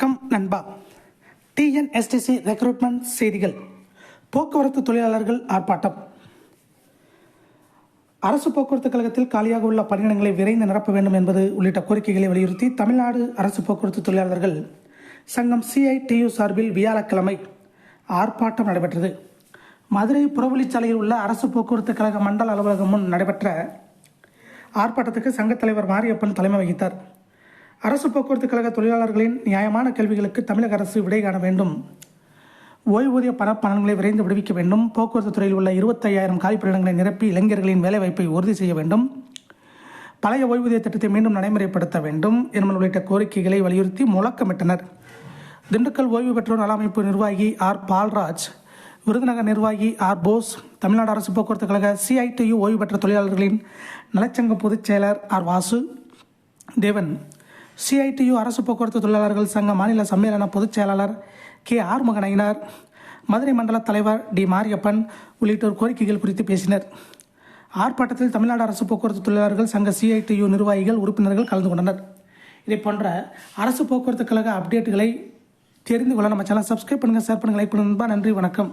வணக்கம் நண்பா. TNSTC recruitment செய்திகள். போக்குவரத்து தொழிலாளர்கள் ஆர்ப்பாட்டம். அரசு போக்குவரத்து கழகத்தில் காலியாக உள்ள பணியிடங்களை விரைந்து நிரப்ப வேண்டும் என்பது உள்ளிட்ட கோரிக்கைகளை வலியுறுத்தி தமிழ்நாடு அரசு போக்குவரத்து தொழிலாளர்கள் சங்கம் CITU சார்பில் வியாழக்கிழமை ஆர்ப்பாட்டம் நடைபெற்றது. மதுரை புறவழிச்சாலையில் உள்ள அரசு போக்குவரத்து கழக மண்டல அலுவலகம் முன் நடைபெற்ற ஆர்ப்பாட்டத்துக்கு சங்கத் தலைவர் மாரியப்பன் தலைமை வகித்தார். அரசு போக்குவரத்து கழக தொழிலாளர்களின் நியாயமான கேள்விகளுக்கு தமிழக அரசு விடை காண வேண்டும். ஓய்வூதிய பணங்களை விரைந்து விடுவிக்க வேண்டும். போக்குவரத்து துறையில் உள்ள 25,000 காலி பணியிடங்களை நிரப்பி இளைஞர்களின் வேலைவாய்ப்பை உறுதி செய்ய வேண்டும். பழைய ஓய்வூதிய திட்டத்தை மீண்டும் நடைமுறைப்படுத்த வேண்டும் என்பது உள்ளிட்ட கோரிக்கைகளை வலியுறுத்தி முழக்கமிட்டனர். திண்டுக்கல் ஓய்வு பெற்றோர் நல அமைப்பு நிர்வாகி R. பால்ராஜ், விருதுநகர் நிர்வாகி R. போஸ், தமிழ்நாடு அரசு போக்குவரத்து கழக CITU ஓய்வு பெற்ற தொழிலாளர்களின் நலச்சங்க பொதுச் செயலர் R. வாசு தேவன், CITU அரசு போக்குவரத்து தொழிலாளர்கள் சங்க மாநில சம்மேளன பொதுச் செயலாளர் K. ஆறுமுகநயினார், மதுரை மண்டல தலைவர் D. மாரியப்பன் உள்ளிட்டோர் கோரிக்கைகள் குறித்து பேசினர். ஆர்ப்பாட்டத்தில் தமிழ்நாடு அரசு போக்குவரத்து தொழிலாளர்கள் சங்க CITU நிர்வாகிகள் உறுப்பினர்கள் கலந்து கொண்டனர். இதை போன்ற அரசு போக்குவரத்து கழக அப்டேட்டுகளை தெரிந்து கொள்ள நம்ம சேனல் சப்ஸ்கிரைப் பண்ணுங்கள், ஷேர் பண்ணுங்கள், லைக் பண்ணுங்கள். நன்றி, வணக்கம்.